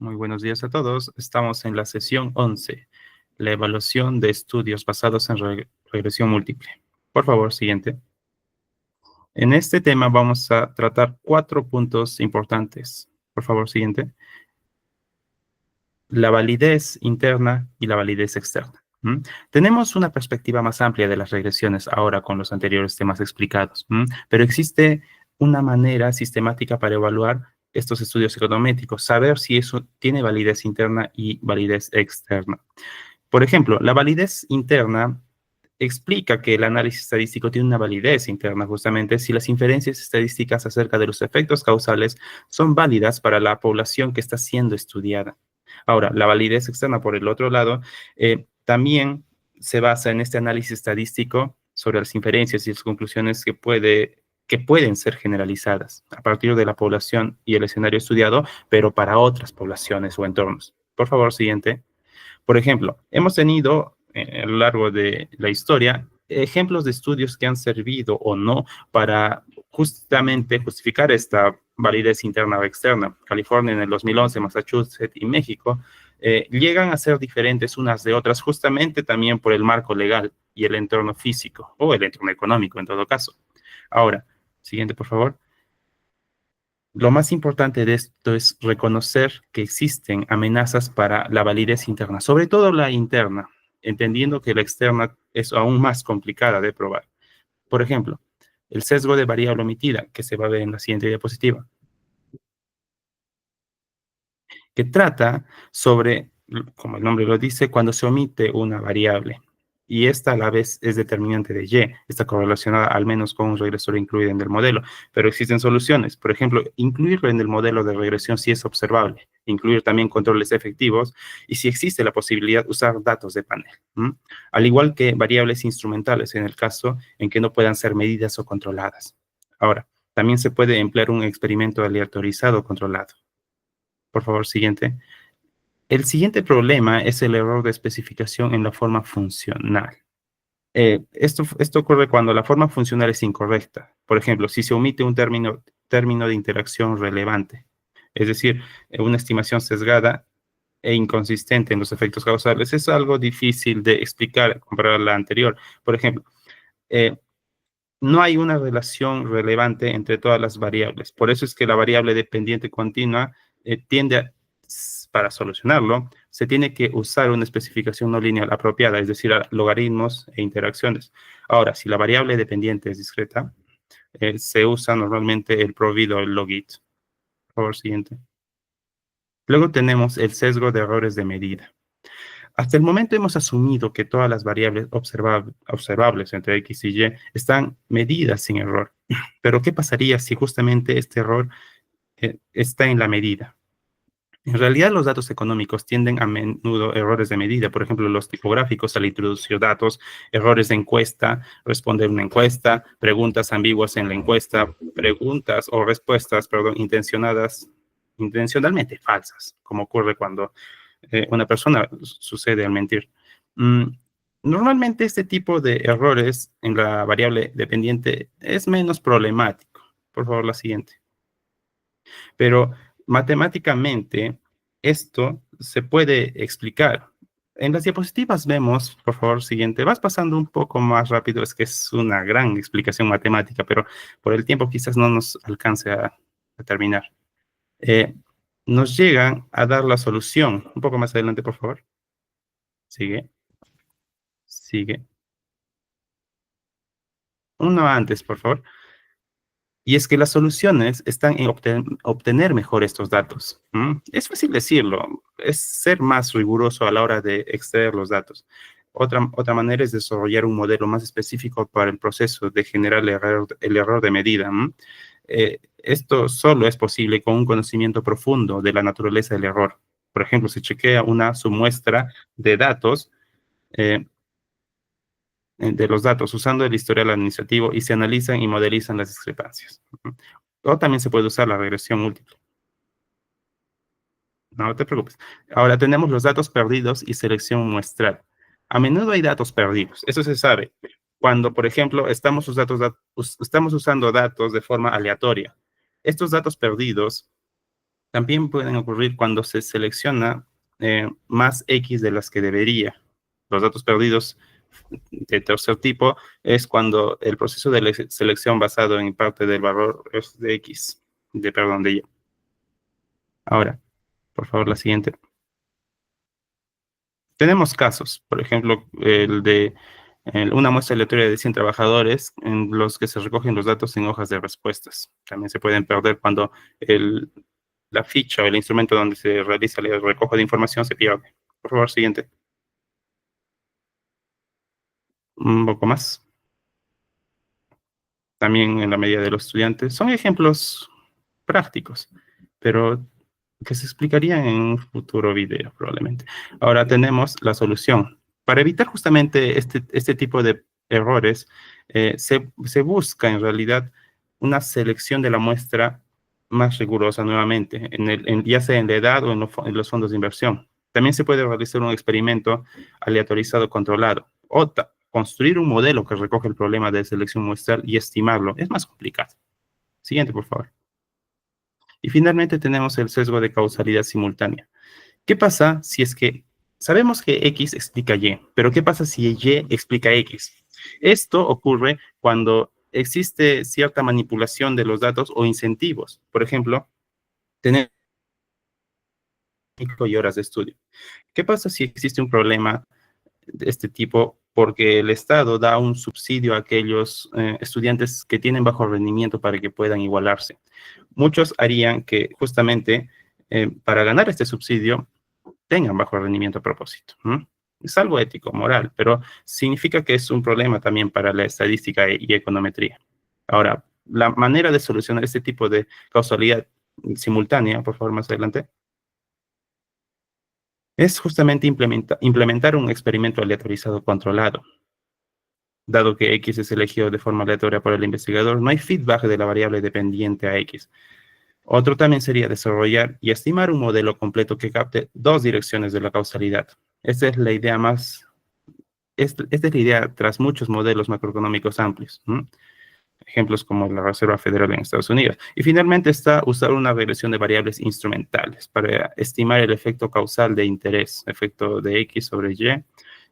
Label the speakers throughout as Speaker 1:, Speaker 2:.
Speaker 1: Muy buenos días a todos. Estamos en la sesión 11, la evaluación de estudios basados en regresión múltiple. Por favor, siguiente. En este tema vamos a tratar 4 puntos importantes. Por favor, siguiente. La validez interna y la validez externa. Tenemos una perspectiva más amplia de las regresiones ahora con los anteriores temas explicados, pero existe una manera sistemática para evaluar estos estudios econométricos, saber si eso tiene validez interna y validez externa. Por ejemplo, la validez interna explica que el análisis estadístico tiene una validez interna justamente si las inferencias estadísticas acerca de los efectos causales son válidas para la población que está siendo estudiada. Ahora, la validez externa, por el otro lado, también se basa en este análisis estadístico sobre las inferencias y las conclusiones que pueden ser generalizadas a partir de la población y el escenario estudiado, pero para otras poblaciones o entornos. Por favor, siguiente. Por ejemplo, hemos tenido a lo largo de la historia ejemplos de estudios que han servido o no para justamente justificar esta validez interna o externa. California en el 2011, Massachusetts y México llegan a ser diferentes unas de otras justamente también por el marco legal y el entorno físico o el entorno económico en todo caso. Ahora, siguiente por favor. Lo más importante de esto es reconocer que existen amenazas para la validez interna, sobre todo la interna, entendiendo que la externa es aún más complicada de probar. Por ejemplo, el sesgo de variable omitida, que se va a ver en la siguiente diapositiva, que trata sobre, como el nombre lo dice, cuando se omite una variable. Y esta a la vez es determinante de Y, está correlacionada al menos con un regresor incluido en el modelo, pero existen soluciones. Por ejemplo, incluirlo en el modelo de regresión si es observable, incluir también controles efectivos y si existe la posibilidad de usar datos de panel, al igual que variables instrumentales en el caso en que no puedan ser medidas o controladas. Ahora, también se puede emplear un experimento aleatorizado controlado. Por favor, siguiente. El siguiente problema es el error de especificación en la forma funcional. Esto ocurre cuando la forma funcional es incorrecta. Por ejemplo, si se omite un término de interacción relevante, es decir, una estimación sesgada e inconsistente en los efectos causales, es algo difícil de explicar comparado a la anterior. Por ejemplo, no hay una relación relevante entre todas las variables. Por eso es que la variable dependiente continua tiende a, para solucionarlo, se tiene que usar una especificación no lineal apropiada, es decir, logaritmos e interacciones. Ahora, si la variable dependiente es discreta, se usa normalmente el provido, el logit. Por favor, siguiente. Luego tenemos el sesgo de errores de medida. Hasta el momento hemos asumido que todas las variables observables entre X y Y están medidas sin error. Pero, ¿qué pasaría si justamente este error está en la medida? En realidad, los datos económicos tienden a menudo errores de medida. Por ejemplo, los tipográficos al introducir datos, errores de encuesta, responder una encuesta, preguntas ambiguas en la encuesta, preguntas o respuestas, perdón, intencionalmente falsas, como ocurre cuando una persona sucede al mentir. Normalmente este tipo de errores en la variable dependiente es menos problemático. Por favor, la siguiente. Pero matemáticamente esto se puede explicar. En las diapositivas vemos, por favor, siguiente, vas pasando un poco más rápido, es que es una gran explicación matemática, pero por el tiempo quizás no nos alcance a terminar. Nos llegan a dar la solución. Un poco más adelante, por favor. Sigue. Sigue. Uno antes, por favor. Y es que las soluciones están en obtener mejor estos datos. Es fácil decirlo, es ser más riguroso a la hora de extraer los datos. Otra manera es desarrollar un modelo más específico para el proceso de generar el error de medida. Esto solo es posible con un conocimiento profundo de la naturaleza del error. Por ejemplo, se chequea una submuestra de datos, de los datos usando el historial administrativo y se analizan y modelizan las discrepancias. O también se puede usar la regresión múltiple. No te preocupes. Ahora tenemos los datos perdidos y selección muestral. A menudo hay datos perdidos, eso se sabe. Cuando, por ejemplo, estamos usando datos de forma aleatoria. Estos datos perdidos También pueden ocurrir cuando se selecciona más X de las que debería. Los datos perdidos de tercer tipo es cuando el proceso de selección basado en parte del valor es de X, perdón, de Y. Ahora, por favor, la siguiente. Tenemos casos, por ejemplo, el de una muestra aleatoria de 100 trabajadores en los que se recogen los datos en hojas de respuestas. También se pueden perder cuando la ficha o el instrumento donde se realiza el recojo de información se pierde. Por favor, siguiente. Un poco más. También en la medida de los estudiantes. Son ejemplos prácticos, pero que se explicarían en un futuro video probablemente. Ahora tenemos la solución. Para evitar justamente este tipo de errores, se busca en realidad una selección de la muestra más rigurosa nuevamente, ya sea en la edad o en los fondos de inversión. También se puede realizar un experimento aleatorizado controlado o construir un modelo que recoge el problema de selección muestral y estimarlo. Es más complicado. Siguiente, por favor. Y finalmente tenemos el sesgo de causalidad simultánea. ¿Qué pasa si es que sabemos que X explica Y, pero qué pasa si Y explica X? Esto ocurre cuando existe cierta manipulación de los datos o incentivos. Por ejemplo, tener y horas de estudio. ¿Qué pasa si existe un problema de este tipo porque el Estado da un subsidio a aquellos estudiantes que tienen bajo rendimiento para que puedan igualarse? Muchos harían que justamente para ganar este subsidio tengan bajo rendimiento a propósito. Es algo ético, moral, pero significa que es un problema también para la estadística y econometría. Ahora, la manera de solucionar este tipo de causalidad simultánea, por favor, más adelante, es justamente implementar un experimento aleatorizado controlado. Dado que X es elegido de forma aleatoria por el investigador, no hay feedback de la variable dependiente a X. Otro también sería desarrollar y estimar un modelo completo que capte dos direcciones de la causalidad. Esta es la idea esta es la idea tras muchos modelos macroeconómicos amplios. Ejemplos como la Reserva Federal en Estados Unidos. Y finalmente está usar una regresión de variables instrumentales para estimar el efecto causal de interés, efecto de X sobre Y,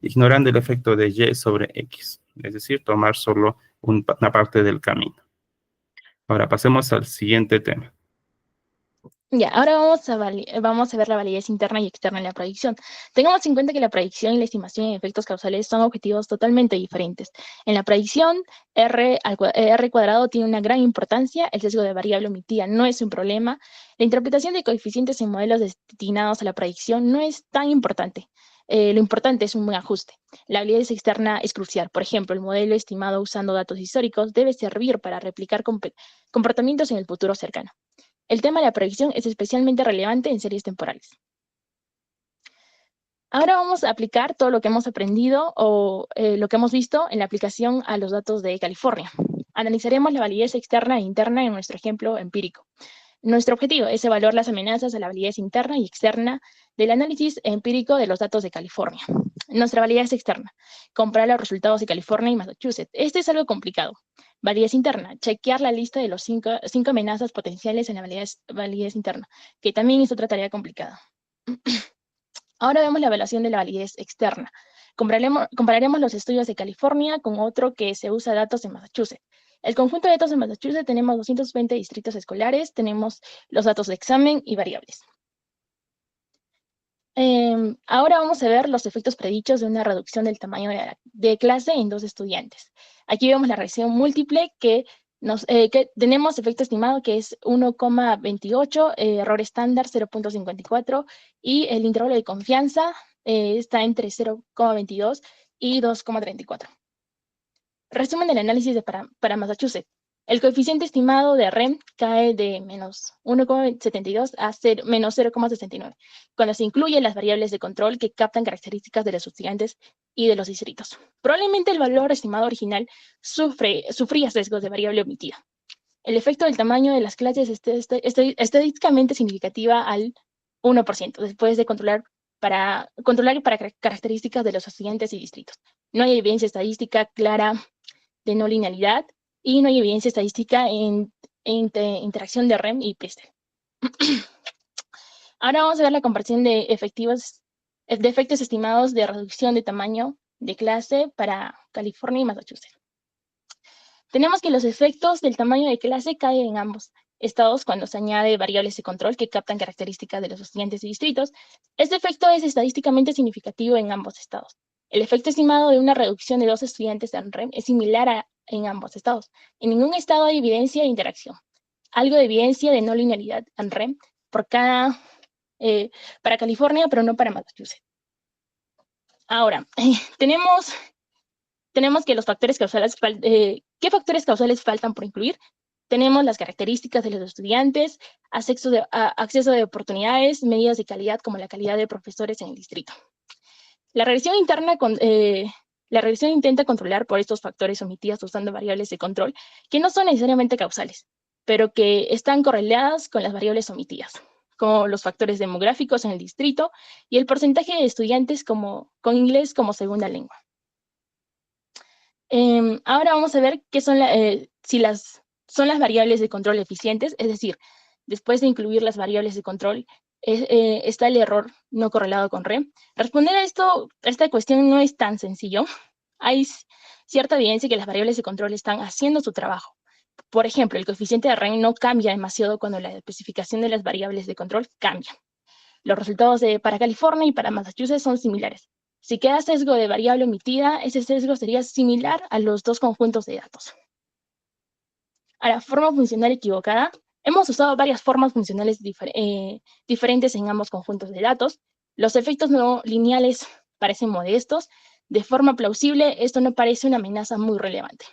Speaker 1: ignorando el efecto de Y sobre X, es decir, tomar solo una parte del camino. Ahora pasemos al siguiente tema.
Speaker 2: Ya, ahora vamos a ver la validez interna y externa en la predicción. Tengamos en cuenta que la predicción y la estimación en efectos causales son objetivos totalmente diferentes. En la predicción, R cuadrado tiene una gran importancia, el sesgo de variable omitida no es un problema, la interpretación de coeficientes en modelos destinados a la predicción no es tan importante. Lo importante es un buen ajuste. La validez externa es crucial. Por ejemplo, el modelo estimado usando datos históricos debe servir para replicar comportamientos en el futuro cercano. El tema de la predicción es especialmente relevante en series temporales. Ahora vamos a aplicar todo lo que hemos aprendido o lo que hemos visto en la aplicación a los datos de California. Analizaremos la validez externa e interna en nuestro ejemplo empírico. Nuestro objetivo es evaluar las amenazas a la validez interna y externa del análisis empírico de los datos de California. Nuestra validez externa, comparar los resultados de California y Massachusetts. Este es algo complicado. Validez interna, chequear la lista de los cinco amenazas potenciales en la validez interna, que también es otra tarea complicada. Ahora vemos la evaluación de la validez externa. Compararemos los estudios de California con otro que se usa datos de Massachusetts. El conjunto de datos de Massachusetts tenemos 220 distritos escolares, tenemos los datos de examen y variables. Ahora vamos a ver los efectos predichos de una reducción del tamaño de clase en 2 estudiantes. Aquí vemos la regresión múltiple que tenemos efecto estimado que es 1,28, error estándar 0,54 y el intervalo de confianza está entre 0,22 y 2,34. Resumen del análisis para Massachusetts. El coeficiente estimado de REM cae de menos 1,72 a menos 0,69, cuando se incluyen las variables de control que captan características de los estudiantes y de los distritos. Probablemente el valor estimado original sufría sesgos de variable omitida. El efecto del tamaño de las clases es estadísticamente significativa al 1%, después de controlar para características de los estudiantes y distritos. No hay evidencia estadística clara de no linealidad y no hay evidencia estadística en interacción de REM y PESTEL. Ahora vamos a ver la comparación de efectos estimados de reducción de tamaño de clase para California y Massachusetts. Tenemos que los efectos del tamaño de clase caen en ambos estados cuando se añade variables de control que captan características de los estudiantes y distritos. Este efecto es estadísticamente significativo en ambos estados. El efecto estimado de una reducción de 2 estudiantes en REM es similar en ambos estados. En ningún estado hay evidencia de interacción. Algo de evidencia de no linealidad en REM para California, pero no para Massachusetts. Ahora, tenemos que los factores causales, ¿qué factores causales faltan por incluir? Tenemos las características de los estudiantes, acceso de oportunidades, medidas de calidad como la calidad de profesores en el distrito. La regresión intenta controlar por estos factores omitidos usando variables de control que no son necesariamente causales, pero que están correladas con las variables omitidas, como los factores demográficos en el distrito y el porcentaje de estudiantes con inglés como segunda lengua. Ahora vamos a ver qué son si son las variables de control eficientes, es decir, después de incluir las variables de control, está el error no correlado con REM. Responder a esta cuestión no es tan sencillo. Hay cierta evidencia que las variables de control están haciendo su trabajo. Por ejemplo, el coeficiente de REM no cambia demasiado cuando la especificación de las variables de control cambia. Los resultados para California y para Massachusetts son similares. Si queda sesgo de variable omitida, ese sesgo sería similar a los dos conjuntos de datos. Ahora, forma funcional equivocada. Hemos usado varias formas funcionales diferentes en ambos conjuntos de datos. Los efectos no lineales parecen modestos. De forma plausible, esto no parece una amenaza muy relevante.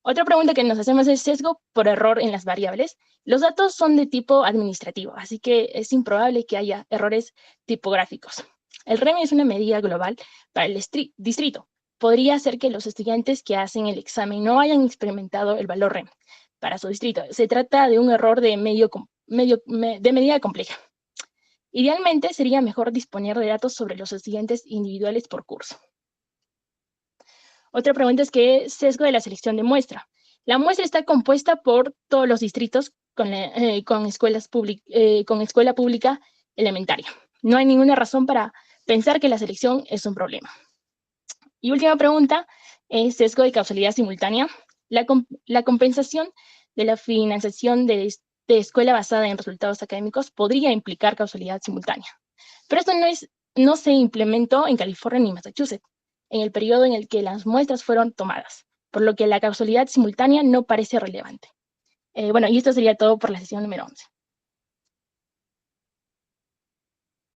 Speaker 2: Otra pregunta que nos hacemos es sesgo por error en las variables. Los datos son de tipo administrativo, así que es improbable que haya errores tipográficos. El REM es una medida global para el distrito. Podría ser que los estudiantes que hacen el examen no hayan experimentado el valor REM para su distrito. Se trata de un error de medida compleja. Idealmente, sería mejor disponer de datos sobre los estudiantes individuales por curso. Otra pregunta es ¿qué es sesgo de la selección de muestra? La muestra está compuesta por todos los distritos con escuela pública elementaria. No hay ninguna razón para pensar que la selección es un problema. Y última pregunta es sesgo de causalidad simultánea. La compensación de la financiación de escuela basada en resultados académicos podría implicar causalidad simultánea. Pero esto no se implementó en California ni Massachusetts en el periodo en el que las muestras fueron tomadas, por lo que la causalidad simultánea no parece relevante. Bueno, y esto sería todo por la sesión número 11.